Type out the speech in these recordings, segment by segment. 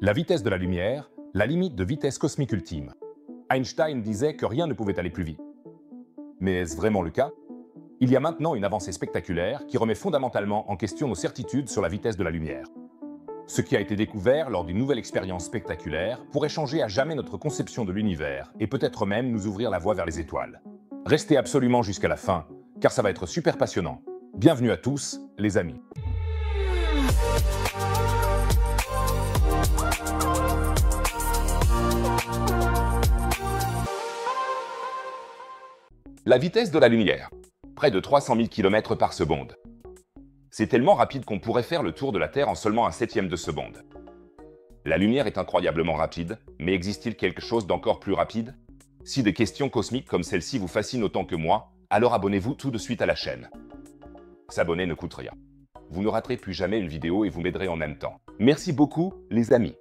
La vitesse de la lumière, la limite de vitesse cosmique ultime. Einstein disait que rien ne pouvait aller plus vite. Mais est-ce vraiment le cas? Il y a maintenant une avancée spectaculaire qui remet fondamentalement en question nos certitudes sur la vitesse de la lumière. Ce qui a été découvert lors d'une nouvelle expérience spectaculaire pourrait changer à jamais notre conception de l'univers et peut-être même nous ouvrir la voie vers les étoiles. Restez absolument jusqu'à la fin, car ça va être super passionnant. Bienvenue à tous, les amis. La vitesse de la lumière, près de 300 000 km par seconde. C'est tellement rapide qu'on pourrait faire le tour de la Terre en seulement un septième de seconde. La lumière est incroyablement rapide, mais existe-t-il quelque chose d'encore plus rapide? Si des questions cosmiques comme celle-ci vous fascinent autant que moi, alors abonnez-vous tout de suite à la chaîne. S'abonner ne coûte rien. Vous ne raterez plus jamais une vidéo et vous m'aiderez en même temps. Merci beaucoup, les amis.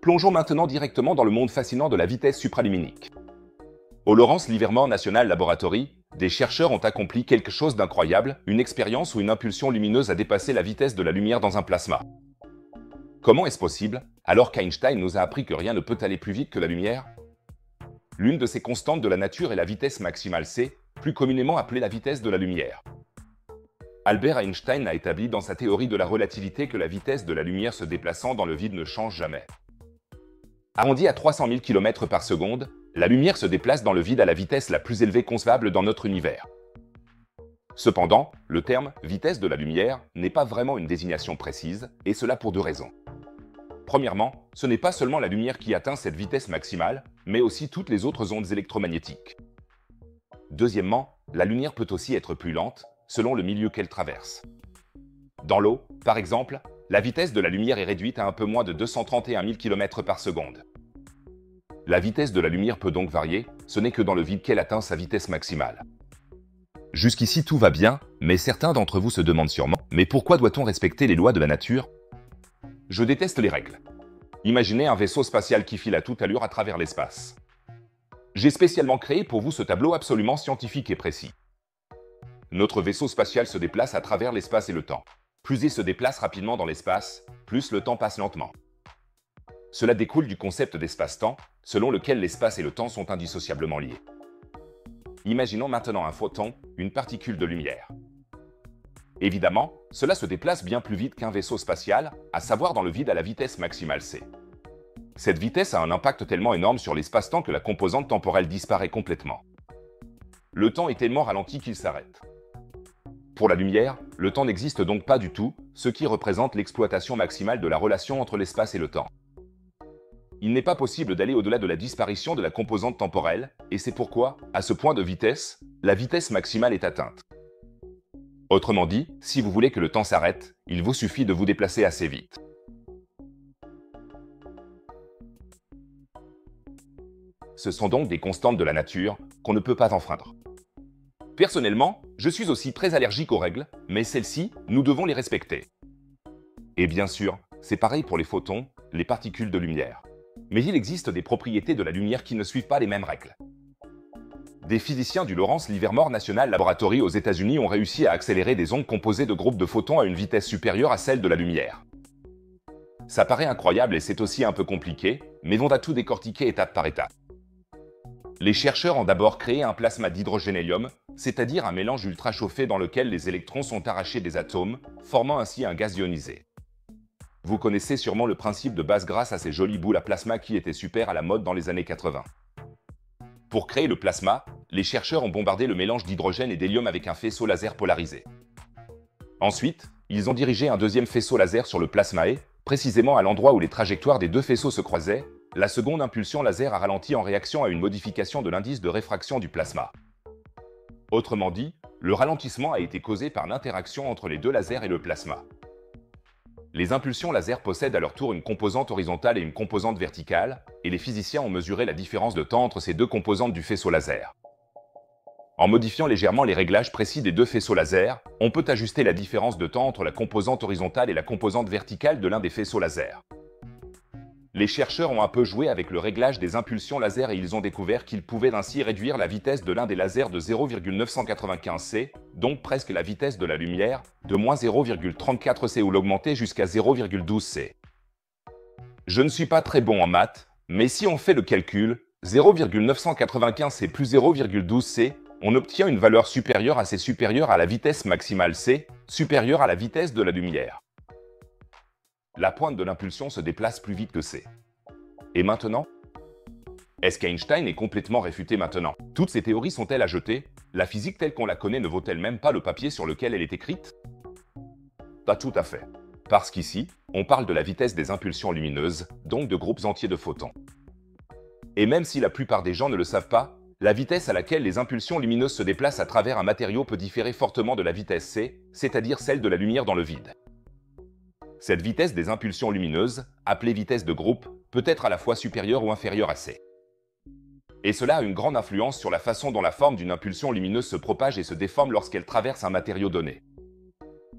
Plongeons maintenant directement dans le monde fascinant de la vitesse supraluminique. Au Lawrence Livermore National Laboratory, des chercheurs ont accompli quelque chose d'incroyable, une expérience où une impulsion lumineuse a dépassé la vitesse de la lumière dans un plasma. Comment est-ce possible, alors qu'Einstein nous a appris que rien ne peut aller plus vite que la lumière? L'une de ces constantes de la nature est la vitesse maximale c, plus communément appelée la vitesse de la lumière. Albert Einstein a établi dans sa théorie de la relativité que la vitesse de la lumière se déplaçant dans le vide ne change jamais. Arrondi à 300 000 km par seconde, la lumière se déplace dans le vide à la vitesse la plus élevée concevable dans notre univers. Cependant, le terme « vitesse de la lumière » n'est pas vraiment une désignation précise, et cela pour deux raisons. Premièrement, ce n'est pas seulement la lumière qui atteint cette vitesse maximale, mais aussi toutes les autres ondes électromagnétiques. Deuxièmement, la lumière peut aussi être plus lente, selon le milieu qu'elle traverse. Dans l'eau, par exemple, la vitesse de la lumière est réduite à un peu moins de 231 000 km par seconde. La vitesse de la lumière peut donc varier, ce n'est que dans le vide qu'elle atteint sa vitesse maximale. Jusqu'ici tout va bien, mais certains d'entre vous se demandent sûrement « Mais pourquoi doit-on respecter les lois de la nature ?» Je déteste les règles. Imaginez un vaisseau spatial qui file à toute allure à travers l'espace. J'ai spécialement créé pour vous ce tableau absolument scientifique et précis. Notre vaisseau spatial se déplace à travers l'espace et le temps. Plus il se déplace rapidement dans l'espace, plus le temps passe lentement. Cela découle du concept d'espace-temps, selon lequel l'espace et le temps sont indissociablement liés. Imaginons maintenant un photon, une particule de lumière. Évidemment, cela se déplace bien plus vite qu'un vaisseau spatial, à savoir dans le vide à la vitesse maximale c. Cette vitesse a un impact tellement énorme sur l'espace-temps que la composante temporelle disparaît complètement. Le temps est tellement ralenti qu'il s'arrête. Pour la lumière, le temps n'existe donc pas du tout, ce qui représente l'exploitation maximale de la relation entre l'espace et le temps. Il n'est pas possible d'aller au-delà de la disparition de la composante temporelle, et c'est pourquoi, à ce point de vitesse, la vitesse maximale est atteinte. Autrement dit, si vous voulez que le temps s'arrête, il vous suffit de vous déplacer assez vite. Ce sont donc des constantes de la nature qu'on ne peut pas enfreindre. Personnellement, je suis aussi très allergique aux règles, mais celles-ci, nous devons les respecter. Et bien sûr, c'est pareil pour les photons, les particules de lumière. Mais il existe des propriétés de la lumière qui ne suivent pas les mêmes règles. Des physiciens du Lawrence Livermore National Laboratory aux États-Unis ont réussi à accélérer des ondes composées de groupes de photons à une vitesse supérieure à celle de la lumière. Ça paraît incroyable et c'est aussi un peu compliqué, mais on va tout décortiquer étape par étape. Les chercheurs ont d'abord créé un plasma d'hydrogène-hélium, c'est-à-dire un mélange ultra chauffé dans lequel les électrons sont arrachés des atomes, formant ainsi un gaz ionisé. Vous connaissez sûrement le principe de base grâce à ces jolies boules à plasma qui étaient super à la mode dans les années 80. Pour créer le plasma, les chercheurs ont bombardé le mélange d'hydrogène et d'hélium avec un faisceau laser polarisé. Ensuite, ils ont dirigé un deuxième faisceau laser sur le plasma et, précisément à l'endroit où les trajectoires des deux faisceaux se croisaient, la seconde impulsion laser a ralenti en réaction à une modification de l'indice de réfraction du plasma. Autrement dit, le ralentissement a été causé par l'interaction entre les deux lasers et le plasma. Les impulsions laser possèdent à leur tour une composante horizontale et une composante verticale, et les physiciens ont mesuré la différence de temps entre ces deux composantes du faisceau laser. En modifiant légèrement les réglages précis des deux faisceaux laser, on peut ajuster la différence de temps entre la composante horizontale et la composante verticale de l'un des faisceaux laser. Les chercheurs ont un peu joué avec le réglage des impulsions laser et ils ont découvert qu'ils pouvaient ainsi réduire la vitesse de l'un des lasers de 0,995 c, donc presque la vitesse de la lumière, de moins 0,34 c ou l'augmenter jusqu'à 0,12 c. Je ne suis pas très bon en maths, mais si on fait le calcul, 0,995 c plus 0,12 c, on obtient une valeur supérieure à c supérieure à la vitesse maximale c, supérieure à la vitesse de la lumière. La pointe de l'impulsion se déplace plus vite que c. Et maintenant? Est-ce qu'Einstein est complètement réfuté maintenant? Toutes ces théories sont-elles à jeter? La physique telle qu'on la connaît ne vaut-elle même pas le papier sur lequel elle est écrite? Pas tout à fait. Parce qu'ici, on parle de la vitesse des impulsions lumineuses, donc de groupes entiers de photons. Et même si la plupart des gens ne le savent pas, la vitesse à laquelle les impulsions lumineuses se déplacent à travers un matériau peut différer fortement de la vitesse c, c'est-à-dire celle de la lumière dans le vide. Cette vitesse des impulsions lumineuses, appelée vitesse de groupe, peut être à la fois supérieure ou inférieure à c. Et cela a une grande influence sur la façon dont la forme d'une impulsion lumineuse se propage et se déforme lorsqu'elle traverse un matériau donné.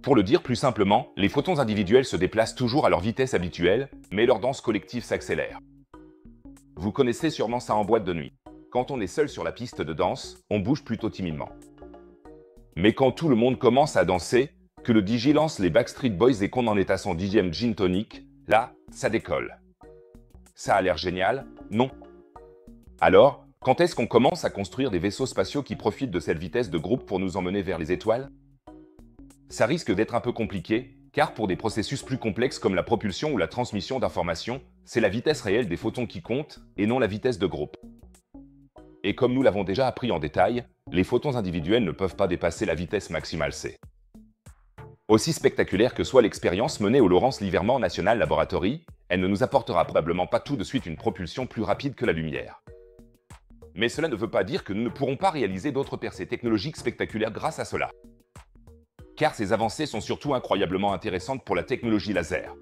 Pour le dire plus simplement, les photons individuels se déplacent toujours à leur vitesse habituelle, mais leur danse collective s'accélère. Vous connaissez sûrement ça en boîte de nuit. Quand on est seul sur la piste de danse, on bouge plutôt timidement. Mais quand tout le monde commence à danser, que le DJ lance les Backstreet Boys et qu'on en est à son 10e gin tonic, là, ça décolle. Ça a l'air génial, non? Alors, quand est-ce qu'on commence à construire des vaisseaux spatiaux qui profitent de cette vitesse de groupe pour nous emmener vers les étoiles? Ça risque d'être un peu compliqué, car pour des processus plus complexes comme la propulsion ou la transmission d'informations, c'est la vitesse réelle des photons qui compte, et non la vitesse de groupe. Et comme nous l'avons déjà appris en détail, les photons individuels ne peuvent pas dépasser la vitesse maximale c. Aussi spectaculaire que soit l'expérience menée au Lawrence Livermore National Laboratory, elle ne nous apportera probablement pas tout de suite une propulsion plus rapide que la lumière. Mais cela ne veut pas dire que nous ne pourrons pas réaliser d'autres percées technologiques spectaculaires grâce à cela. Car ces avancées sont surtout incroyablement intéressantes pour la technologie laser.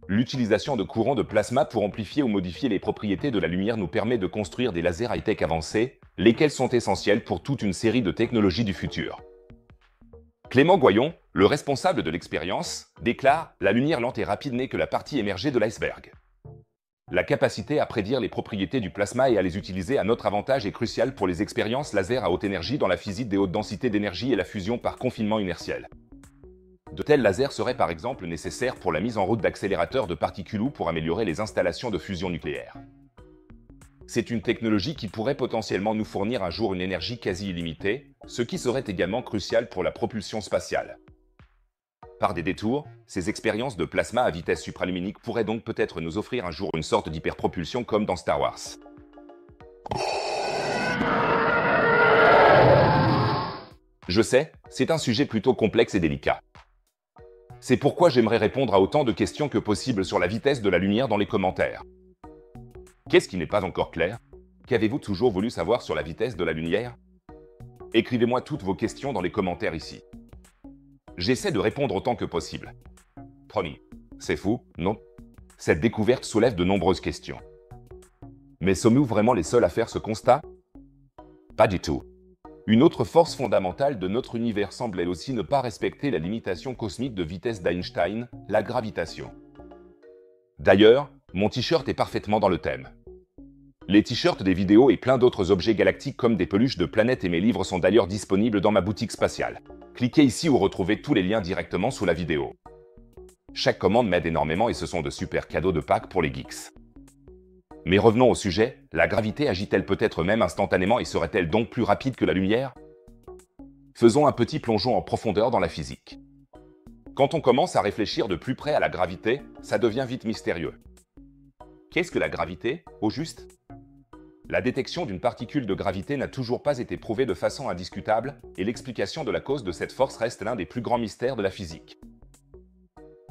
L'utilisation de courants de plasma pour amplifier ou modifier les propriétés de la lumière nous permet de construire des lasers high-tech avancés, lesquels sont essentiels pour toute une série de technologies du futur. Clément Goyon, le responsable de l'expérience, déclare « La lumière lente et rapide n'est que la partie émergée de l'iceberg ». La capacité à prédire les propriétés du plasma et à les utiliser à notre avantage est cruciale pour les expériences laser à haute énergie dans la physique des hautes densités d'énergie et la fusion par confinement inertiel. De tels lasers seraient par exemple nécessaires pour la mise en route d'accélérateurs de particules ou pour améliorer les installations de fusion nucléaire. C'est une technologie qui pourrait potentiellement nous fournir un jour une énergie quasi illimitée, ce qui serait également crucial pour la propulsion spatiale. Par des détours, ces expériences de plasma à vitesse supraluminique pourraient donc peut-être nous offrir un jour une sorte d'hyperpropulsion comme dans Star Wars. Je sais, c'est un sujet plutôt complexe et délicat. C'est pourquoi j'aimerais répondre à autant de questions que possible sur la vitesse de la lumière dans les commentaires. Qu'est-ce qui n'est pas encore clair? Qu'avez-vous toujours voulu savoir sur la vitesse de la lumière? Écrivez-moi toutes vos questions dans les commentaires ici. J'essaie de répondre autant que possible. Promis. C'est fou, non? Cette découverte soulève de nombreuses questions. Mais sommes-nous vraiment les seuls à faire ce constat? Pas du tout. Une autre force fondamentale de notre univers semble elle aussi ne pas respecter la limitation cosmique de vitesse d'Einstein, la gravitation. D'ailleurs, mon t-shirt est parfaitement dans le thème. Les t-shirts, des vidéos et plein d'autres objets galactiques comme des peluches de planètes et mes livres sont d'ailleurs disponibles dans ma boutique spatiale. Cliquez ici ou retrouvez tous les liens directement sous la vidéo. Chaque commande m'aide énormément et ce sont de super cadeaux de Pâques pour les geeks. Mais revenons au sujet, la gravité agit-elle peut-être même instantanément et serait-elle donc plus rapide que la lumière? Faisons un petit plongeon en profondeur dans la physique. Quand on commence à réfléchir de plus près à la gravité, ça devient vite mystérieux. Qu'est-ce que la gravité, au juste? La détection d'une particule de gravité n'a toujours pas été prouvée de façon indiscutable, et l'explication de la cause de cette force reste l'un des plus grands mystères de la physique.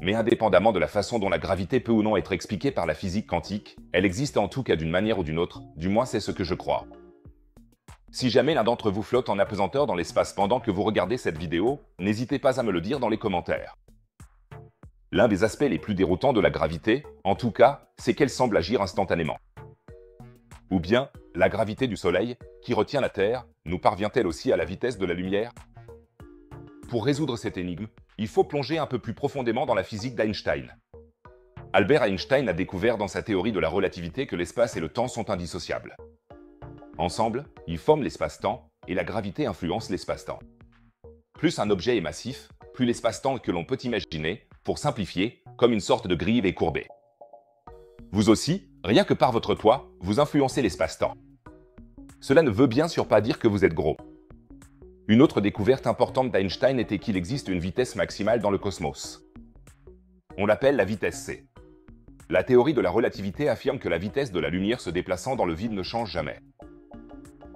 Mais indépendamment de la façon dont la gravité peut ou non être expliquée par la physique quantique, elle existe en tout cas d'une manière ou d'une autre, du moins c'est ce que je crois. Si jamais l'un d'entre vous flotte en apesanteur dans l'espace pendant que vous regardez cette vidéo, n'hésitez pas à me le dire dans les commentaires. L'un des aspects les plus déroutants de la gravité, en tout cas, c'est qu'elle semble agir instantanément. Ou bien, la gravité du Soleil, qui retient la Terre, nous parvient-elle aussi à la vitesse de la lumière? Pour résoudre cette énigme, il faut plonger un peu plus profondément dans la physique d'Einstein. Albert Einstein a découvert dans sa théorie de la relativité que l'espace et le temps sont indissociables. Ensemble, ils forment l'espace-temps, et la gravité influence l'espace-temps. Plus un objet est massif, plus l'espace-temps que l'on peut imaginer, pour simplifier, comme une sorte de grille est courbée. Vous aussi, rien que par votre poids, vous influencez l'espace-temps. Cela ne veut bien sûr pas dire que vous êtes gros. Une autre découverte importante d'Einstein était qu'il existe une vitesse maximale dans le cosmos. On l'appelle la vitesse c. La théorie de la relativité affirme que la vitesse de la lumière se déplaçant dans le vide ne change jamais.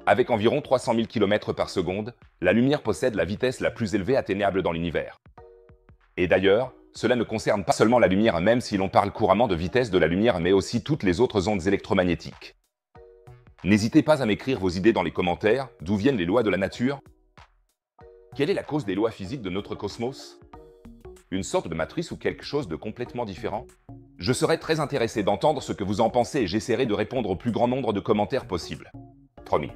Avec environ 300 000 km par seconde, la lumière possède la vitesse la plus élevée atteignable dans l'univers. Et d'ailleurs, cela ne concerne pas seulement la lumière, même si l'on parle couramment de vitesse de la lumière, mais aussi toutes les autres ondes électromagnétiques. N'hésitez pas à m'écrire vos idées dans les commentaires. D'où viennent les lois de la nature? Quelle est la cause des lois physiques de notre cosmos? Une sorte de matrice ou quelque chose de complètement différent? Je serais très intéressé d'entendre ce que vous en pensez et j'essaierai de répondre au plus grand nombre de commentaires possible. Promis.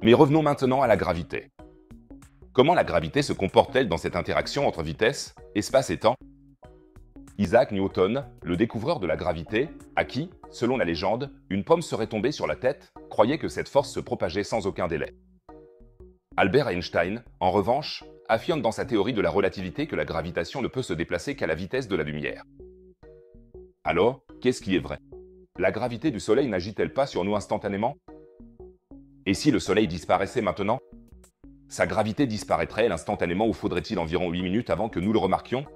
Mais revenons maintenant à la gravité. Comment la gravité se comporte-t-elle dans cette interaction entre vitesse, espace et temps? Isaac Newton, le découvreur de la gravité, à qui, selon la légende, une pomme serait tombée sur la tête, croyait que cette force se propageait sans aucun délai. Albert Einstein, en revanche, affirme dans sa théorie de la relativité que la gravitation ne peut se déplacer qu'à la vitesse de la lumière. Alors, qu'est-ce qui est vrai? La gravité du Soleil n'agit-elle pas sur nous instantanément? Et si le Soleil disparaissait maintenant? Sa gravité disparaîtrait-elle instantanément ou faudrait-il environ 8 minutes avant que nous le remarquions?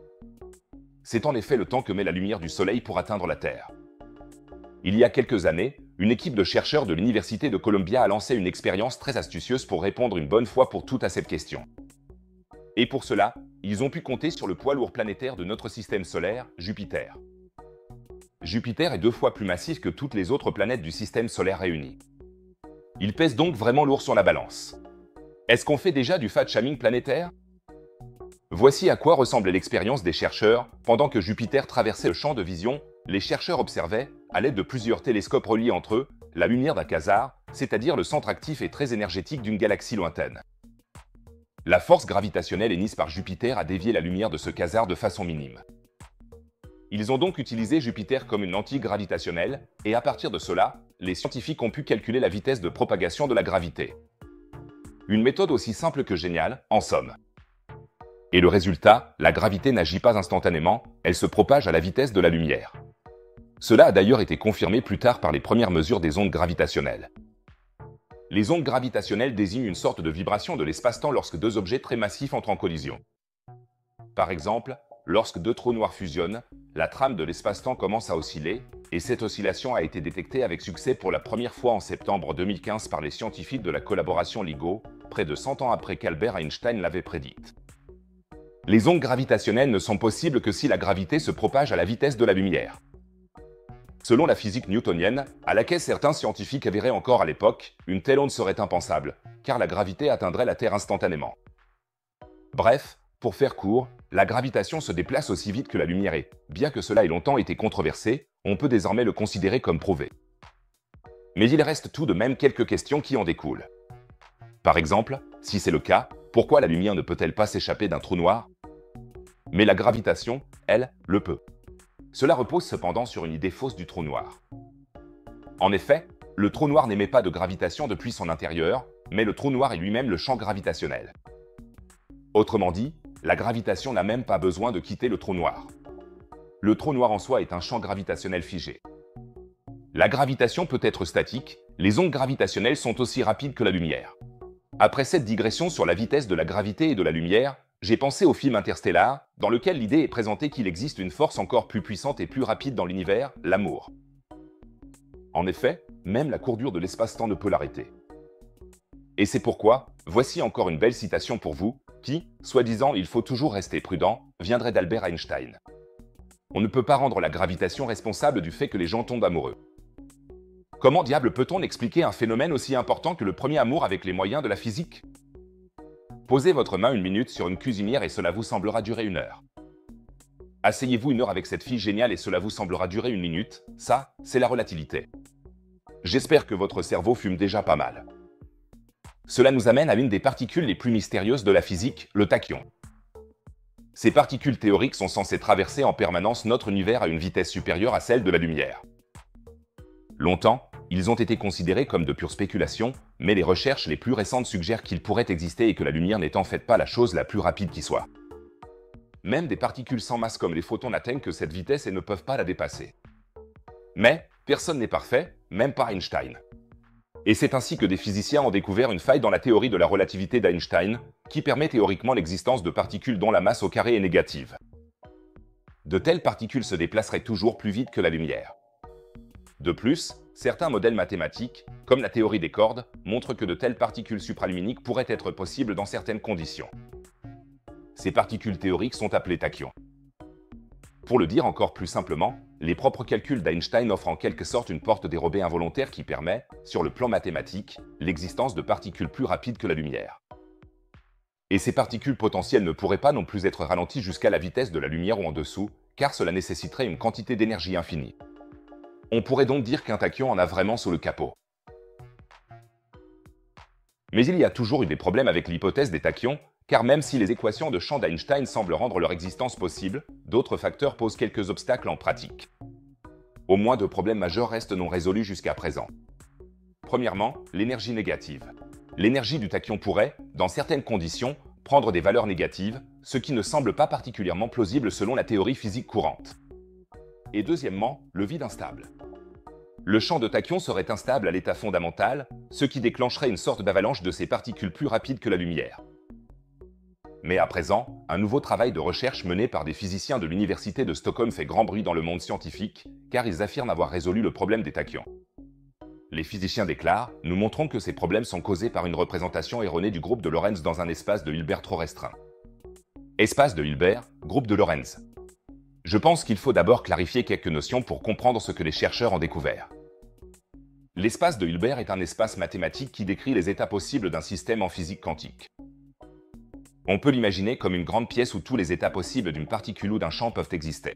C'est en effet le temps que met la lumière du Soleil pour atteindre la Terre. Il y a quelques années, une équipe de chercheurs de l'Université de Columbia a lancé une expérience très astucieuse pour répondre une bonne fois pour toutes à cette question. Et pour cela, ils ont pu compter sur le poids lourd planétaire de notre système solaire, Jupiter. Jupiter est 2 fois plus massif que toutes les autres planètes du système solaire réunies. Il pèse donc vraiment lourd sur la balance. Est-ce qu'on fait déjà du fat-shaming planétaire? Voici à quoi ressemblait l'expérience des chercheurs. Pendant que Jupiter traversait le champ de vision, les chercheurs observaient, à l'aide de plusieurs télescopes reliés entre eux, la lumière d'un quasar, c'est-à-dire le centre actif et très énergétique d'une galaxie lointaine. La force gravitationnelle émise par Jupiter a dévié la lumière de ce quasar de façon minime. Ils ont donc utilisé Jupiter comme une lentille gravitationnelle, et à partir de cela, les scientifiques ont pu calculer la vitesse de propagation de la gravité. Une méthode aussi simple que géniale, en somme. Et le résultat, la gravité n'agit pas instantanément, elle se propage à la vitesse de la lumière. Cela a d'ailleurs été confirmé plus tard par les premières mesures des ondes gravitationnelles. Les ondes gravitationnelles désignent une sorte de vibration de l'espace-temps lorsque deux objets très massifs entrent en collision. Par exemple, lorsque deux trous noirs fusionnent, la trame de l'espace-temps commence à osciller, et cette oscillation a été détectée avec succès pour la première fois en septembre 2015 par les scientifiques de la collaboration LIGO, près de 100 ans après qu'Albert Einstein l'avait prédite. Les ondes gravitationnelles ne sont possibles que si la gravité se propage à la vitesse de la lumière. Selon la physique newtonienne, à laquelle certains scientifiques avéraient encore à l'époque, une telle onde serait impensable, car la gravité atteindrait la Terre instantanément. Bref, pour faire court, la gravitation se déplace aussi vite que la lumière et, bien que cela ait longtemps été controversé, on peut désormais le considérer comme prouvé. Mais il reste tout de même quelques questions qui en découlent. Par exemple, si c'est le cas, pourquoi la lumière ne peut-elle pas s'échapper d'un trou noir? Mais la gravitation, elle, le peut. Cela repose cependant sur une idée fausse du trou noir. En effet, le trou noir n'émet pas de gravitation depuis son intérieur, mais le trou noir est lui-même le champ gravitationnel. Autrement dit, la gravitation n'a même pas besoin de quitter le trou noir. Le trou noir en soi est un champ gravitationnel figé. La gravitation peut être statique, les ondes gravitationnelles sont aussi rapides que la lumière. Après cette digression sur la vitesse de la gravité et de la lumière, j'ai pensé au film Interstellar, dans lequel l'idée est présentée qu'il existe une force encore plus puissante et plus rapide dans l'univers, l'amour. En effet, même la courbure de l'espace-temps ne peut l'arrêter. Et c'est pourquoi, voici encore une belle citation pour vous, qui, soi-disant il faut toujours rester prudent, viendrait d'Albert Einstein. On ne peut pas rendre la gravitation responsable du fait que les gens tombent amoureux. Comment diable peut-on expliquer un phénomène aussi important que le premier amour avec les moyens de la physique? Posez votre main 1 minute sur une cuisinière et cela vous semblera durer 1 heure. Asseyez-vous 1 heure avec cette fille géniale et cela vous semblera durer 1 minute, ça, c'est la relativité. J'espère que votre cerveau fume déjà pas mal. Cela nous amène à l'une des particules les plus mystérieuses de la physique, le tachyon. Ces particules théoriques sont censées traverser en permanence notre univers à une vitesse supérieure à celle de la lumière. Longtemps, ils ont été considérés comme de pures spéculations, mais les recherches les plus récentes suggèrent qu'ils pourraient exister et que la lumière n'est en fait pas la chose la plus rapide qui soit. Même des particules sans masse comme les photons n'atteignent que cette vitesse et ne peuvent pas la dépasser. Mais, Personne n'est parfait, même pas Einstein. Et c'est ainsi que des physiciens ont découvert une faille dans la théorie de la relativité d'Einstein, qui permet théoriquement l'existence de particules dont la masse au carré est négative. De telles particules se déplaceraient toujours plus vite que la lumière. De plus, certains modèles mathématiques, comme la théorie des cordes, montrent que de telles particules supraluminiques pourraient être possibles dans certaines conditions. Ces particules théoriques sont appelées tachyons. Pour le dire encore plus simplement, les propres calculs d'Einstein offrent en quelque sorte une porte dérobée involontaire qui permet, sur le plan mathématique, l'existence de particules plus rapides que la lumière. Et ces particules potentielles ne pourraient pas non plus être ralenties jusqu'à la vitesse de la lumière ou en dessous, car cela nécessiterait une quantité d'énergie infinie. On pourrait donc dire qu'un tachyon en a vraiment sous le capot. Mais il y a toujours eu des problèmes avec l'hypothèse des tachyons, car même si les équations de champ d'Einstein semblent rendre leur existence possible, d'autres facteurs posent quelques obstacles en pratique. Au moins 2 problèmes majeurs restent non résolus jusqu'à présent. Premièrement, l'énergie négative. L'énergie du tachyon pourrait, dans certaines conditions, prendre des valeurs négatives, ce qui ne semble pas particulièrement plausible selon la théorie physique courante. Et deuxièmement, le vide instable. Le champ de tachyon serait instable à l'état fondamental, ce qui déclencherait une sorte d'avalanche de ces particules plus rapides que la lumière. Mais à présent, un nouveau travail de recherche mené par des physiciens de l'université de Stockholm fait grand bruit dans le monde scientifique, car ils affirment avoir résolu le problème des tachyons. Les physiciens déclarent « Nous montrons que ces problèmes sont causés par une représentation erronée du groupe de Lorentz dans un espace de Hilbert trop restreint. » Espace de Hilbert, groupe de Lorentz. Je pense qu'il faut d'abord clarifier quelques notions pour comprendre ce que les chercheurs ont découvert. L'espace de Hilbert est un espace mathématique qui décrit les états possibles d'un système en physique quantique. On peut l'imaginer comme une grande pièce où tous les états possibles d'une particule ou d'un champ peuvent exister.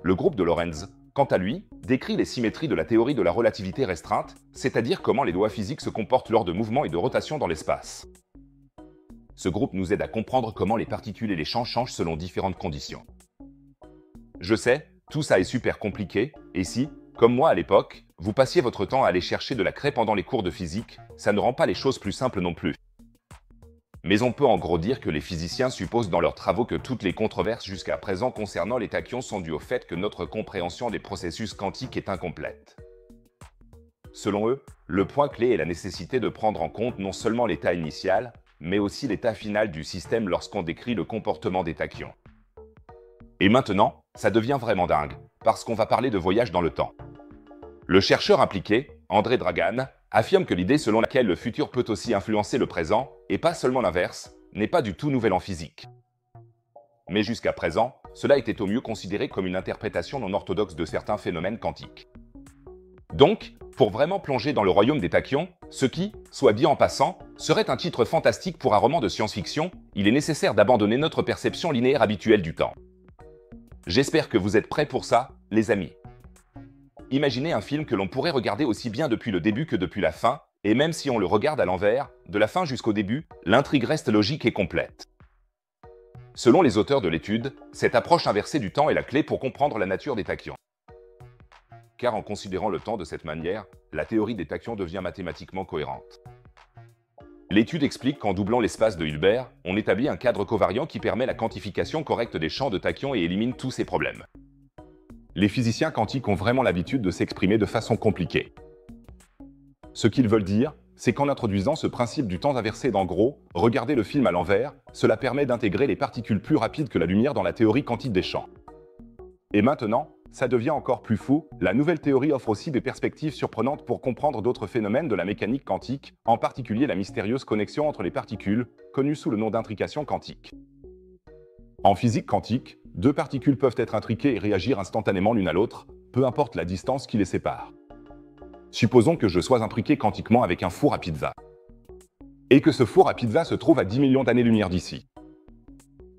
Le groupe de Lorentz, quant à lui, décrit les symétries de la théorie de la relativité restreinte, c'est-à-dire comment les lois physiques se comportent lors de mouvements et de rotations dans l'espace. Ce groupe nous aide à comprendre comment les particules et les champs changent selon différentes conditions. Je sais, tout ça est super compliqué, et si, comme moi à l'époque, vous passiez votre temps à aller chercher de la craie pendant les cours de physique, ça ne rend pas les choses plus simples non plus. Mais on peut en gros dire que les physiciens supposent dans leurs travaux que toutes les controverses jusqu'à présent concernant les tachyons sont dues au fait que notre compréhension des processus quantiques est incomplète. Selon eux, le point clé est la nécessité de prendre en compte non seulement l'état initial, mais aussi l'état final du système lorsqu'on décrit le comportement des tachyons. Et maintenant, ça devient vraiment dingue, parce qu'on va parler de voyage dans le temps. Le chercheur impliqué, André Dragan, affirme que l'idée selon laquelle le futur peut aussi influencer le présent, et pas seulement l'inverse, n'est pas du tout nouvelle en physique. Mais jusqu'à présent, cela était au mieux considéré comme une interprétation non orthodoxe de certains phénomènes quantiques. Donc, pour vraiment plonger dans le royaume des tachyons, ce qui, soit dit en passant, serait un titre fantastique pour un roman de science-fiction, il est nécessaire d'abandonner notre perception linéaire habituelle du temps. J'espère que vous êtes prêts pour ça, les amis. Imaginez un film que l'on pourrait regarder aussi bien depuis le début que depuis la fin, et même si on le regarde à l'envers, de la fin jusqu'au début, l'intrigue reste logique et complète. Selon les auteurs de l'étude, cette approche inversée du temps est la clé pour comprendre la nature des tachyons. Car en considérant le temps de cette manière, la théorie des tachyons devient mathématiquement cohérente. L'étude explique qu'en doublant l'espace de Hilbert, on établit un cadre covariant qui permet la quantification correcte des champs de tachyons et élimine tous ces problèmes. Les physiciens quantiques ont vraiment l'habitude de s'exprimer de façon compliquée. Ce qu'ils veulent dire, c'est qu'en introduisant ce principe du temps inversé d'en gros, regarder le film à l'envers, cela permet d'intégrer les particules plus rapides que la lumière dans la théorie quantique des champs. Et maintenant, ça devient encore plus fou, la nouvelle théorie offre aussi des perspectives surprenantes pour comprendre d'autres phénomènes de la mécanique quantique, en particulier la mystérieuse connexion entre les particules, connue sous le nom d'intrication quantique. En physique quantique, 2 particules peuvent être intriquées et réagir instantanément l'une à l'autre, peu importe la distance qui les sépare. Supposons que je sois imbriqué quantiquement avec un four à pizza. Et que ce four à pizza se trouve à 10 millions d'années-lumière d'ici.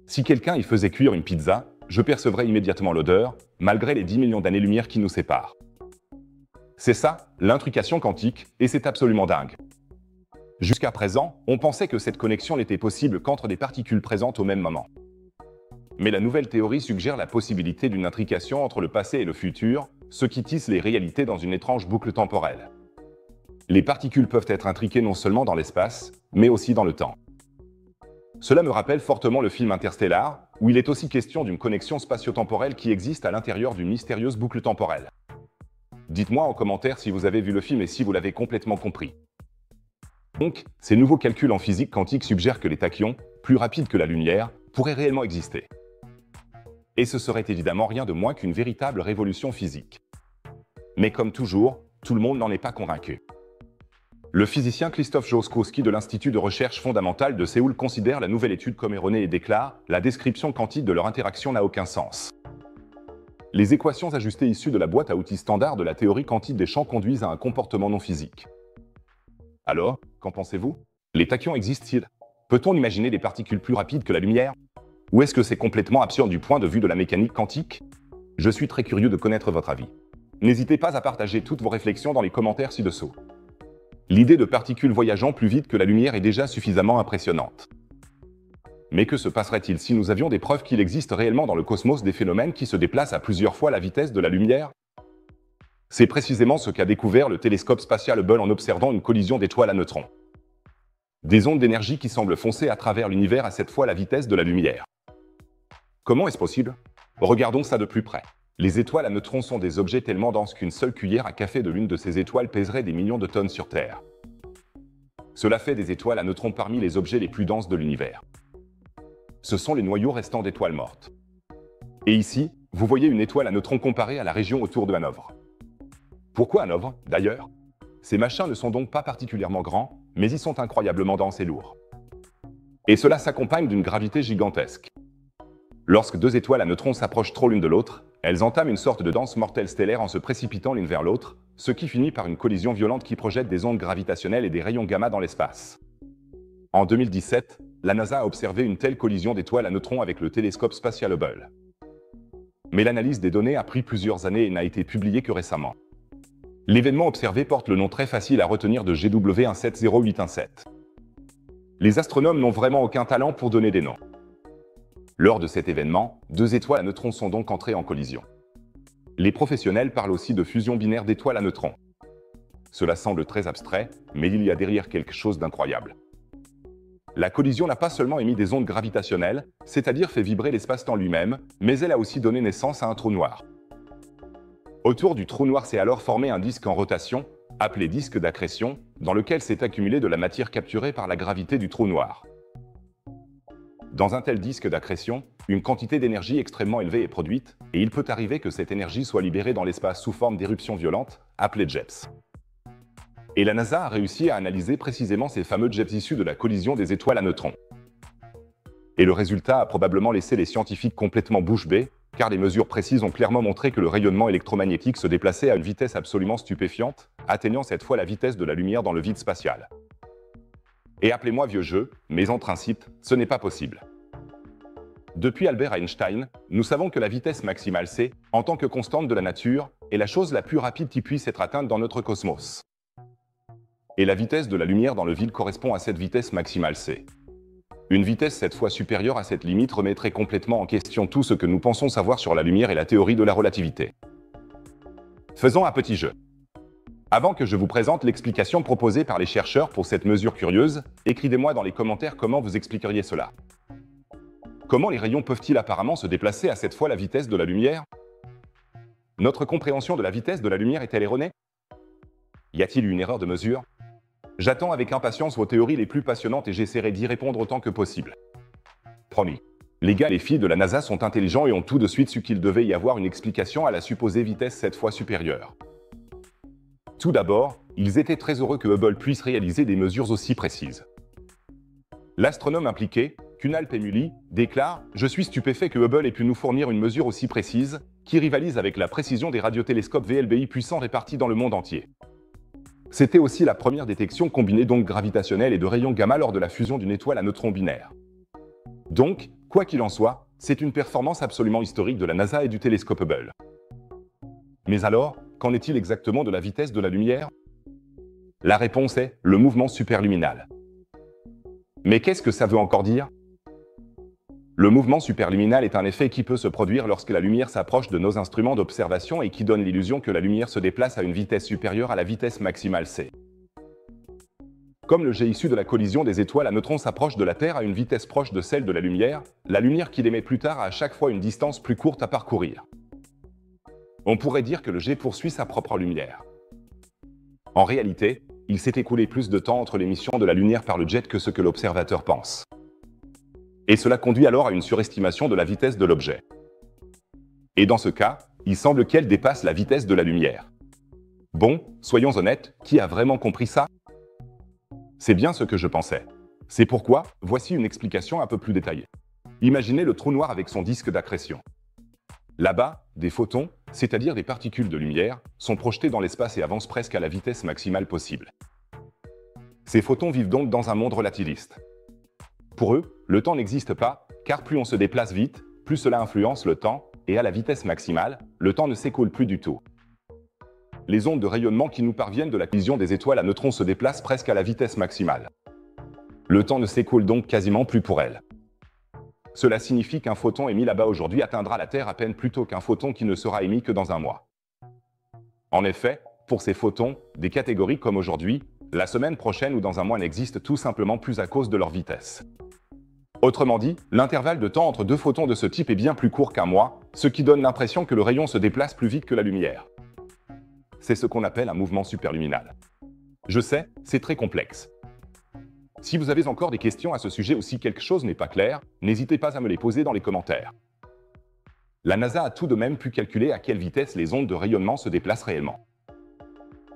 Si quelqu'un y faisait cuire une pizza, je percevrais immédiatement l'odeur, malgré les 10 millions d'années-lumière qui nous séparent. C'est ça, l'intrication quantique, et c'est absolument dingue. Jusqu'à présent, on pensait que cette connexion n'était possible qu'entre des particules présentes au même moment. Mais la nouvelle théorie suggère la possibilité d'une intrication entre le passé et le futur, ce qui tisse les réalités dans une étrange boucle temporelle. Les particules peuvent être intriquées non seulement dans l'espace, mais aussi dans le temps. Cela me rappelle fortement le film Interstellar, où il est aussi question d'une connexion spatio-temporelle qui existe à l'intérieur d'une mystérieuse boucle temporelle. Dites-moi en commentaire si vous avez vu le film et si vous l'avez complètement compris. Donc, ces nouveaux calculs en physique quantique suggèrent que les tachyons, plus rapides que la lumière, pourraient réellement exister. Et ce serait évidemment rien de moins qu'une véritable révolution physique. Mais comme toujours, tout le monde n'en est pas convaincu. Le physicien Krzysztof Joskowski de l'Institut de recherche fondamentale de Séoul considère la nouvelle étude comme erronée et déclare « La description quantique de leur interaction n'a aucun sens ». Les équations ajustées issues de la boîte à outils standard de la théorie quantique des champs conduisent à un comportement non physique. Alors, qu'en pensez-vous? Les tachyons existent-ils? Peut-on imaginer des particules plus rapides que la lumière? Ou est-ce que c'est complètement absurde du point de vue de la mécanique quantique? Je suis très curieux de connaître votre avis. N'hésitez pas à partager toutes vos réflexions dans les commentaires ci-dessous. L'idée de particules voyageant plus vite que la lumière est déjà suffisamment impressionnante. Mais que se passerait-il si nous avions des preuves qu'il existe réellement dans le cosmos des phénomènes qui se déplacent à plusieurs fois la vitesse de la lumière? C'est précisément ce qu'a découvert le télescope spatial Hubble en observant une collision d'étoiles à neutrons. Des ondes d'énergie qui semblent foncer à travers l'univers à 7 fois la vitesse de la lumière. Comment est-ce possible? Regardons ça de plus près. Les étoiles à neutrons sont des objets tellement denses qu'une seule cuillère à café de l'une de ces étoiles pèserait des millions de tonnes sur Terre. Cela fait des étoiles à neutrons parmi les objets les plus denses de l'univers. Ce sont les noyaux restants d'étoiles mortes. Et ici, vous voyez une étoile à neutrons comparée à la région autour de Hanovre. Pourquoi Hanovre, d'ailleurs? Ces machins ne sont donc pas particulièrement grands, mais ils sont incroyablement denses et lourds. Et cela s'accompagne d'une gravité gigantesque. Lorsque deux étoiles à neutrons s'approchent trop l'une de l'autre, elles entament une sorte de danse mortelle stellaire en se précipitant l'une vers l'autre, ce qui finit par une collision violente qui projette des ondes gravitationnelles et des rayons gamma dans l'espace. En 2017, la NASA a observé une telle collision d'étoiles à neutrons avec le télescope spatial Hubble. Mais l'analyse des données a pris plusieurs années et n'a été publiée que récemment. L'événement observé porte le nom très facile à retenir de GW170817. Les astronomes n'ont vraiment aucun talent pour donner des noms. Lors de cet événement, deux étoiles à neutrons sont donc entrées en collision. Les professionnels parlent aussi de fusion binaire d'étoiles à neutrons. Cela semble très abstrait, mais il y a derrière quelque chose d'incroyable. La collision n'a pas seulement émis des ondes gravitationnelles, c'est-à-dire fait vibrer l'espace-temps lui-même, mais elle a aussi donné naissance à un trou noir. Autour du trou noir s'est alors formé un disque en rotation, appelé disque d'accrétion, dans lequel s'est accumulée de la matière capturée par la gravité du trou noir. Dans un tel disque d'accrétion, une quantité d'énergie extrêmement élevée est produite, et il peut arriver que cette énergie soit libérée dans l'espace sous forme d'éruptions violentes, appelées JETs. Et la NASA a réussi à analyser précisément ces fameux JETs issus de la collision des étoiles à neutrons. Et le résultat a probablement laissé les scientifiques complètement bouche bée, car les mesures précises ont clairement montré que le rayonnement électromagnétique se déplaçait à une vitesse absolument stupéfiante, atteignant cette fois la vitesse de la lumière dans le vide spatial. Et appelez-moi vieux jeu, mais en principe, ce n'est pas possible. Depuis Albert Einstein, nous savons que la vitesse maximale c, en tant que constante de la nature, est la chose la plus rapide qui puisse être atteinte dans notre cosmos. Et la vitesse de la lumière dans le vide correspond à cette vitesse maximale c. Une vitesse 7 fois supérieure à cette limite remettrait complètement en question tout ce que nous pensons savoir sur la lumière et la théorie de la relativité. Faisons un petit jeu. Avant que je vous présente l'explication proposée par les chercheurs pour cette mesure curieuse, écrivez-moi dans les commentaires comment vous expliqueriez cela. Comment les rayons peuvent-ils apparemment se déplacer à 7 fois la vitesse de la lumière? Notre compréhension de la vitesse de la lumière est-elle erronée? Y a-t-il une erreur de mesure? J'attends avec impatience vos théories les plus passionnantes et j'essaierai d'y répondre autant que possible. Promis. Les gars et les filles de la NASA sont intelligents et ont tout de suite su qu'il devait y avoir une explication à la supposée vitesse 7 fois supérieure. Tout d'abord, ils étaient très heureux que Hubble puisse réaliser des mesures aussi précises. L'astronome impliqué, Kunal Pemuli, déclare « Je suis stupéfait que Hubble ait pu nous fournir une mesure aussi précise, qui rivalise avec la précision des radiotélescopes VLBI puissants répartis dans le monde entier. » C'était aussi la première détection combinée d'ondes gravitationnelles et de rayons gamma lors de la fusion d'une étoile à neutrons binaires. Donc, quoi qu'il en soit, c'est une performance absolument historique de la NASA et du télescope Hubble. Mais alors, qu'en est-il exactement de la vitesse de la lumière? La réponse est le mouvement superluminal. Mais qu'est-ce que ça veut encore dire? Le mouvement superluminal est un effet qui peut se produire lorsque la lumière s'approche de nos instruments d'observation et qui donne l'illusion que la lumière se déplace à une vitesse supérieure à la vitesse maximale c. Comme le jet issu de la collision des étoiles à neutrons s'approche de la Terre à une vitesse proche de celle de la lumière qu'il émet plus tard a à chaque fois une distance plus courte à parcourir. On pourrait dire que le jet poursuit sa propre lumière. En réalité, il s'est écoulé plus de temps entre l'émission de la lumière par le jet que ce que l'observateur pense. Et cela conduit alors à une surestimation de la vitesse de l'objet. Et dans ce cas, il semble qu'elle dépasse la vitesse de la lumière. Bon, soyons honnêtes, qui a vraiment compris ça? C'est bien ce que je pensais. C'est pourquoi, voici une explication un peu plus détaillée. Imaginez le trou noir avec son disque d'accrétion. Là-bas, des photons, c'est-à-dire des particules de lumière, sont projetés dans l'espace et avancent presque à la vitesse maximale possible. Ces photons vivent donc dans un monde relativiste. Pour eux, le temps n'existe pas, car plus on se déplace vite, plus cela influence le temps, et à la vitesse maximale, le temps ne s'écoule plus du tout. Les ondes de rayonnement qui nous parviennent de la collision des étoiles à neutrons se déplacent presque à la vitesse maximale. Le temps ne s'écoule donc quasiment plus pour elles. Cela signifie qu'un photon émis là-bas aujourd'hui atteindra la Terre à peine plus tôt qu'un photon qui ne sera émis que dans un mois. En effet, pour ces photons, des catégories comme aujourd'hui, la semaine prochaine ou dans un mois n'existent tout simplement plus à cause de leur vitesse. Autrement dit, l'intervalle de temps entre deux photons de ce type est bien plus court qu'un mois, ce qui donne l'impression que le rayon se déplace plus vite que la lumière. C'est ce qu'on appelle un mouvement superluminal. Je sais, c'est très complexe. Si vous avez encore des questions à ce sujet ou si quelque chose n'est pas clair, n'hésitez pas à me les poser dans les commentaires. La NASA a tout de même pu calculer à quelle vitesse les ondes de rayonnement se déplacent réellement.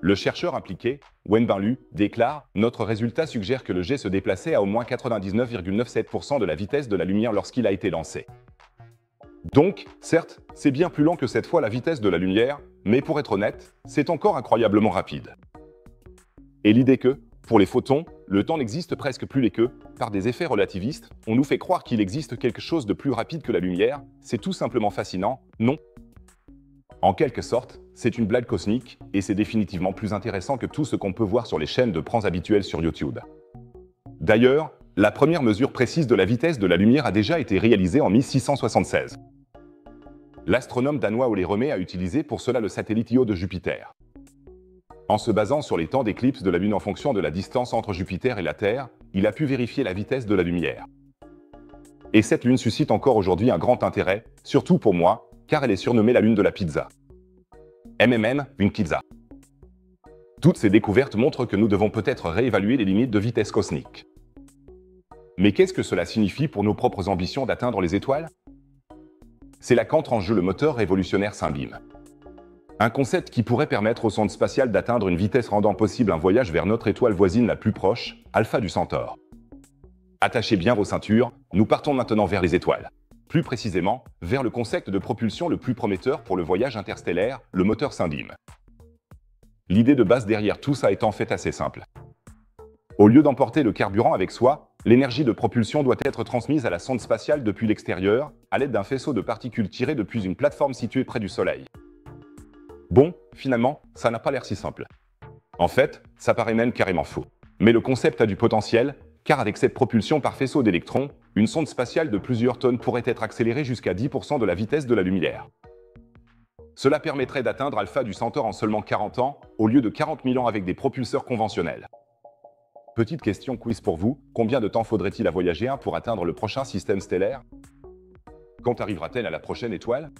Le chercheur impliqué, Wenbin Liu, déclare « Notre résultat suggère que le jet se déplaçait à au moins 99,97% de la vitesse de la lumière lorsqu'il a été lancé. » Donc, certes, c'est bien plus lent que cette fois la vitesse de la lumière, mais pour être honnête, c'est encore incroyablement rapide. Et l'idée que, pour les photons, le temps n'existe presque plus et que, par des effets relativistes, on nous fait croire qu'il existe quelque chose de plus rapide que la lumière, c'est tout simplement fascinant, non? En quelque sorte, c'est une blague cosmique, et c'est définitivement plus intéressant que tout ce qu'on peut voir sur les chaînes de pranks habituelles sur YouTube. D'ailleurs, la première mesure précise de la vitesse de la lumière a déjà été réalisée en 1676. L'astronome danois Ole Rømer a utilisé pour cela le satellite Io de Jupiter. En se basant sur les temps d'éclipse de la Lune en fonction de la distance entre Jupiter et la Terre, il a pu vérifier la vitesse de la lumière. Et cette lune suscite encore aujourd'hui un grand intérêt, surtout pour moi, car elle est surnommée la lune de la pizza. MMM, une pizza. Toutes ces découvertes montrent que nous devons peut-être réévaluer les limites de vitesse cosmique. Mais qu'est-ce que cela signifie pour nos propres ambitions d'atteindre les étoiles? C'est là qu'entre en jeu le moteur révolutionnaire Sunbeam. Un concept qui pourrait permettre au sonde spatiale d'atteindre une vitesse rendant possible un voyage vers notre étoile voisine la plus proche, Alpha du Centaure. Attachez bien vos ceintures, nous partons maintenant vers les étoiles. Plus précisément, vers le concept de propulsion le plus prometteur pour le voyage interstellaire, le moteur Sunbeam. L'idée de base derrière tout ça est en fait assez simple. Au lieu d'emporter le carburant avec soi, l'énergie de propulsion doit être transmise à la sonde spatiale depuis l'extérieur, à l'aide d'un faisceau de particules tiré depuis une plateforme située près du Soleil. Bon, finalement, ça n'a pas l'air si simple. En fait, ça paraît même carrément faux. Mais le concept a du potentiel, car avec cette propulsion par faisceau d'électrons, une sonde spatiale de plusieurs tonnes pourrait être accélérée jusqu'à 10% de la vitesse de la lumière. Cela permettrait d'atteindre Alpha du Centaure en seulement 40 ans, au lieu de 40 000 ans avec des propulseurs conventionnels. Petite question quiz pour vous, combien de temps faudrait-il à Voyager 1 pour atteindre le prochain système stellaire? Quand arrivera-t-elle à la prochaine étoile?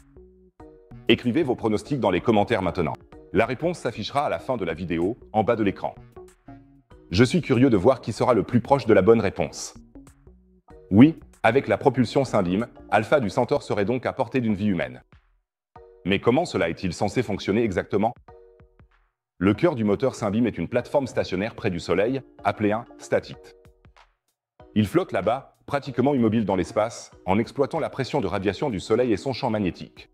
Écrivez vos pronostics dans les commentaires maintenant. La réponse s'affichera à la fin de la vidéo, en bas de l'écran. Je suis curieux de voir qui sera le plus proche de la bonne réponse. Oui, avec la propulsion Sunbeam, Alpha du Centaure serait donc à portée d'une vie humaine. Mais comment cela est-il censé fonctionner exactement? Le cœur du moteur Sunbeam est une plateforme stationnaire près du Soleil, appelée un statite. Il flotte là-bas, pratiquement immobile dans l'espace, en exploitant la pression de radiation du Soleil et son champ magnétique.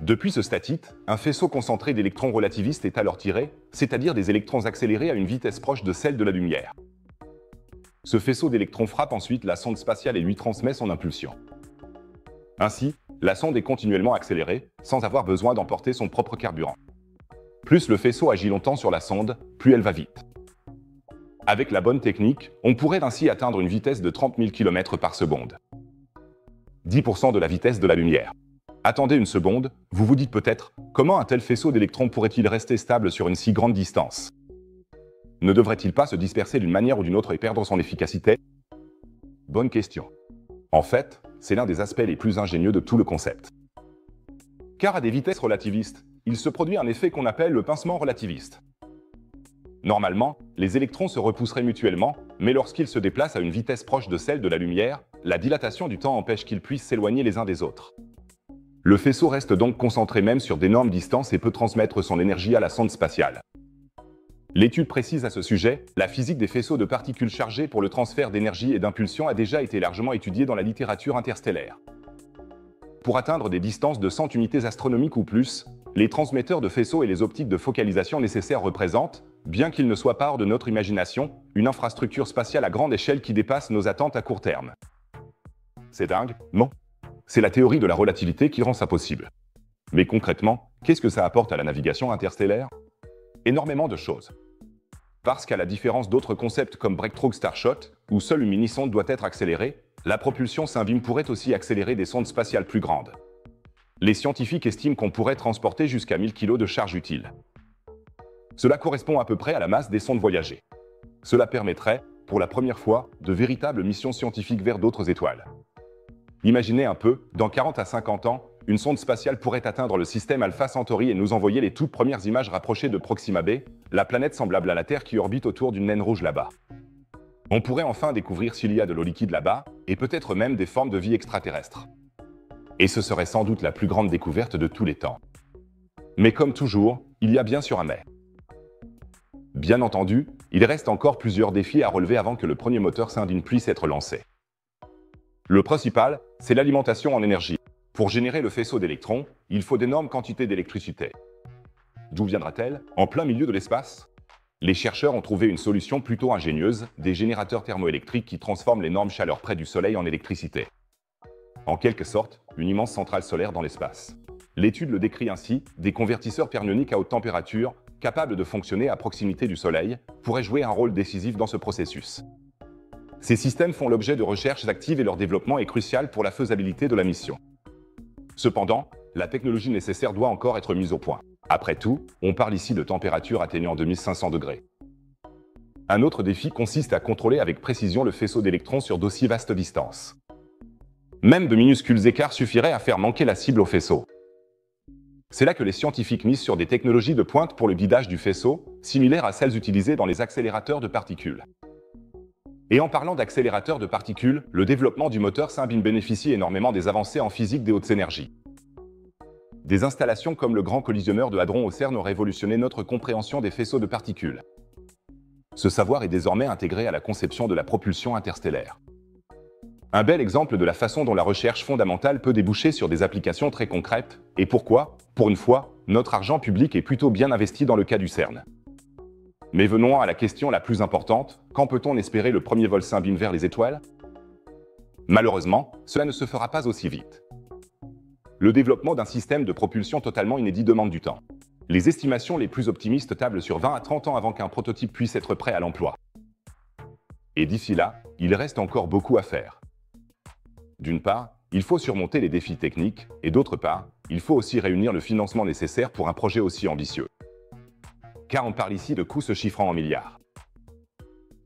Depuis ce statite, un faisceau concentré d'électrons relativistes est alors tiré, c'est-à-dire des électrons accélérés à une vitesse proche de celle de la lumière. Ce faisceau d'électrons frappe ensuite la sonde spatiale et lui transmet son impulsion. Ainsi, la sonde est continuellement accélérée, sans avoir besoin d'emporter son propre carburant. Plus le faisceau agit longtemps sur la sonde, plus elle va vite. Avec la bonne technique, on pourrait ainsi atteindre une vitesse de 30 000 km par seconde. 10% de la vitesse de la lumière. Attendez une seconde, vous vous dites peut-être, comment un tel faisceau d'électrons pourrait-il rester stable sur une si grande distance? Ne devrait-il pas se disperser d'une manière ou d'une autre et perdre son efficacité? Bonne question. En fait, c'est l'un des aspects les plus ingénieux de tout le concept. Car à des vitesses relativistes, il se produit un effet qu'on appelle le pincement relativiste. Normalement, les électrons se repousseraient mutuellement, mais lorsqu'ils se déplacent à une vitesse proche de celle de la lumière, la dilatation du temps empêche qu'ils puissent s'éloigner les uns des autres. Le faisceau reste donc concentré même sur d'énormes distances et peut transmettre son énergie à la sonde spatiale. L'étude précise à ce sujet, la physique des faisceaux de particules chargées pour le transfert d'énergie et d'impulsion a déjà été largement étudiée dans la littérature interstellaire. Pour atteindre des distances de 100 unités astronomiques ou plus, les transmetteurs de faisceaux et les optiques de focalisation nécessaires représentent, bien qu'ils ne soient pas hors de notre imagination, une infrastructure spatiale à grande échelle qui dépasse nos attentes à court terme. C'est dingue, non? C'est la théorie de la relativité qui rend ça possible. Mais concrètement, qu'est-ce que ça apporte à la navigation interstellaire? Énormément de choses. Parce qu'à la différence d'autres concepts comme Breakthrough Starshot, où seule une mini-sonde doit être accélérée, la propulsion Sunbeam pourrait aussi accélérer des sondes spatiales plus grandes. Les scientifiques estiment qu'on pourrait transporter jusqu'à 1000 kg de charge utile. Cela correspond à peu près à la masse des sondes voyagées. Cela permettrait, pour la première fois, de véritables missions scientifiques vers d'autres étoiles. Imaginez un peu, dans 40 à 50 ans, une sonde spatiale pourrait atteindre le système Alpha Centauri et nous envoyer les toutes premières images rapprochées de Proxima b, la planète semblable à la Terre qui orbite autour d'une naine rouge là-bas. On pourrait enfin découvrir s'il y a de l'eau liquide là-bas, et peut-être même des formes de vie extraterrestres. Et ce serait sans doute la plus grande découverte de tous les temps. Mais comme toujours, il y a bien sûr un mais. Bien entendu, il reste encore plusieurs défis à relever avant que le premier moteur Sunbeam puisse être lancé. Le principal, c'est l'alimentation en énergie. Pour générer le faisceau d'électrons, il faut d'énormes quantités d'électricité. D'où viendra-t-elle? En plein milieu de l'espace? Les chercheurs ont trouvé une solution plutôt ingénieuse, des générateurs thermoélectriques qui transforment l'énorme chaleur près du Soleil en électricité. En quelque sorte, une immense centrale solaire dans l'espace. L'étude le décrit ainsi, des convertisseurs thermioniques à haute température, capables de fonctionner à proximité du Soleil, pourraient jouer un rôle décisif dans ce processus. Ces systèmes font l'objet de recherches actives et leur développement est crucial pour la faisabilité de la mission. Cependant, la technologie nécessaire doit encore être mise au point. Après tout, on parle ici de températures atteignant 2500 degrés. Un autre défi consiste à contrôler avec précision le faisceau d'électrons sur d'aussi vastes distances. Même de minuscules écarts suffiraient à faire manquer la cible au faisceau. C'est là que les scientifiques misent sur des technologies de pointe pour le guidage du faisceau, similaires à celles utilisées dans les accélérateurs de particules. Et en parlant d'accélérateurs de particules, le développement du moteur Sunbeam bénéficie énormément des avancées en physique des hautes énergies. Des installations comme le Grand Collisionneur de Hadron au CERN ont révolutionné notre compréhension des faisceaux de particules. Ce savoir est désormais intégré à la conception de la propulsion interstellaire. Un bel exemple de la façon dont la recherche fondamentale peut déboucher sur des applications très concrètes, et pourquoi, pour une fois, notre argent public est plutôt bien investi dans le cas du CERN. Mais venons à la question la plus importante, quand peut-on espérer le premier vol Sunbeam vers les étoiles? Malheureusement, cela ne se fera pas aussi vite. Le développement d'un système de propulsion totalement inédit demande du temps. Les estimations les plus optimistes tablent sur 20 à 30 ans avant qu'un prototype puisse être prêt à l'emploi. Et d'ici là, il reste encore beaucoup à faire. D'une part, il faut surmonter les défis techniques, et d'autre part, il faut aussi réunir le financement nécessaire pour un projet aussi ambitieux. Car on parle ici de coûts se chiffrant en milliards.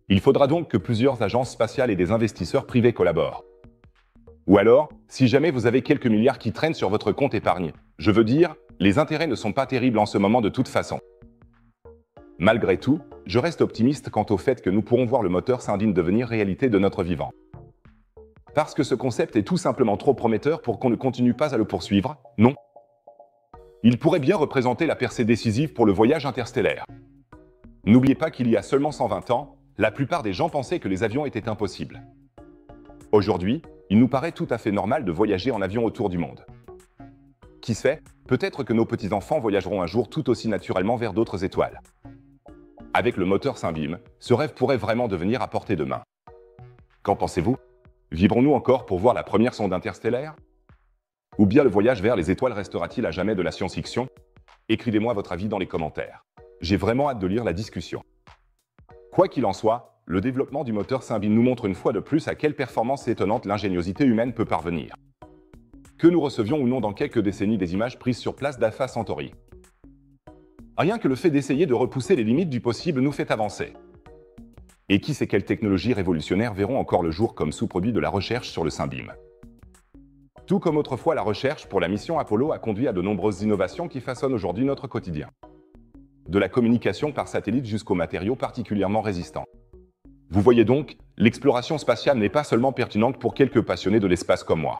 Il faudra donc que plusieurs agences spatiales et des investisseurs privés collaborent. Ou alors, si jamais vous avez quelques milliards qui traînent sur votre compte épargne, je veux dire, les intérêts ne sont pas terribles en ce moment de toute façon. Malgré tout, je reste optimiste quant au fait que nous pourrons voir le moteur Sunbeam devenir réalité de notre vivant. Parce que ce concept est tout simplement trop prometteur pour qu'on ne continue pas à le poursuivre, non? Il pourrait bien représenter la percée décisive pour le voyage interstellaire. N'oubliez pas qu'il y a seulement 120 ans, la plupart des gens pensaient que les avions étaient impossibles. Aujourd'hui, il nous paraît tout à fait normal de voyager en avion autour du monde. Qui sait, peut-être que nos petits-enfants voyageront un jour tout aussi naturellement vers d'autres étoiles. Avec le moteur Sunbeam, ce rêve pourrait vraiment devenir à portée de main. Qu'en pensez-vous? Vivrons-nous encore pour voir la première sonde interstellaire? Ou bien le voyage vers les étoiles restera-t-il à jamais de la science-fiction? Écrivez-moi votre avis dans les commentaires. J'ai vraiment hâte de lire la discussion. Quoi qu'il en soit, le développement du moteur Sunbeam nous montre une fois de plus à quelle performance étonnante l'ingéniosité humaine peut parvenir. Que nous recevions ou non dans quelques décennies des images prises sur place d'Alpha Centauri. Rien que le fait d'essayer de repousser les limites du possible nous fait avancer. Et qui sait quelles technologies révolutionnaires verront encore le jour comme sous-produit de la recherche sur le Sunbeam. Tout comme autrefois, la recherche pour la mission Apollo a conduit à de nombreuses innovations qui façonnent aujourd'hui notre quotidien. De la communication par satellite jusqu'aux matériaux particulièrement résistants. Vous voyez donc, l'exploration spatiale n'est pas seulement pertinente pour quelques passionnés de l'espace comme moi.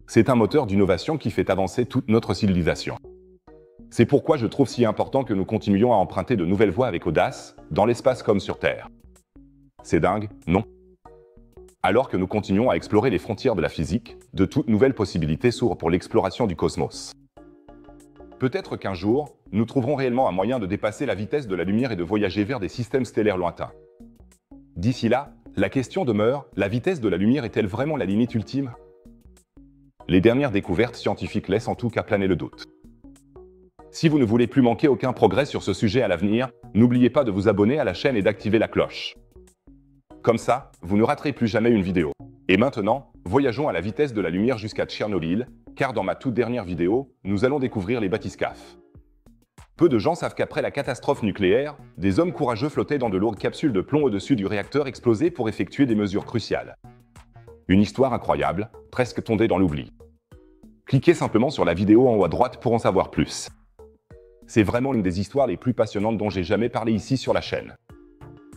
C'est un moteur d'innovation qui fait avancer toute notre civilisation. C'est pourquoi je trouve si important que nous continuions à emprunter de nouvelles voies avec audace, dans l'espace comme sur Terre. C'est dingue, non? Alors que nous continuons à explorer les frontières de la physique, de toutes nouvelles possibilités s'ouvrent pour l'exploration du cosmos. Peut-être qu'un jour, nous trouverons réellement un moyen de dépasser la vitesse de la lumière et de voyager vers des systèmes stellaires lointains. D'ici là, la question demeure, la vitesse de la lumière est-elle vraiment la limite ultime? Les dernières découvertes scientifiques laissent en tout cas planer le doute. Si vous ne voulez plus manquer aucun progrès sur ce sujet à l'avenir, n'oubliez pas de vous abonner à la chaîne et d'activer la cloche. Comme ça, vous ne raterez plus jamais une vidéo. Et maintenant, voyageons à la vitesse de la lumière jusqu'à Tchernobyl, car dans ma toute dernière vidéo, nous allons découvrir les bathyscaphes. Peu de gens savent qu'après la catastrophe nucléaire, des hommes courageux flottaient dans de lourdes capsules de plomb au-dessus du réacteur explosé pour effectuer des mesures cruciales. Une histoire incroyable, presque tombée dans l'oubli. Cliquez simplement sur la vidéo en haut à droite pour en savoir plus. C'est vraiment l'une des histoires les plus passionnantes dont j'ai jamais parlé ici sur la chaîne.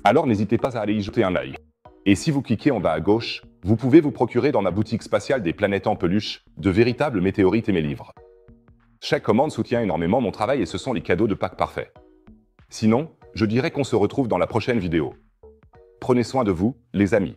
Alors n'hésitez pas à aller y jeter un œil. Et si vous cliquez en bas à gauche, vous pouvez vous procurer dans ma boutique spatiale des planètes en peluche, de véritables météorites et mes livres. Chaque commande soutient énormément mon travail et ce sont les cadeaux de Pâques parfaits. Sinon, je dirais qu'on se retrouve dans la prochaine vidéo. Prenez soin de vous, les amis.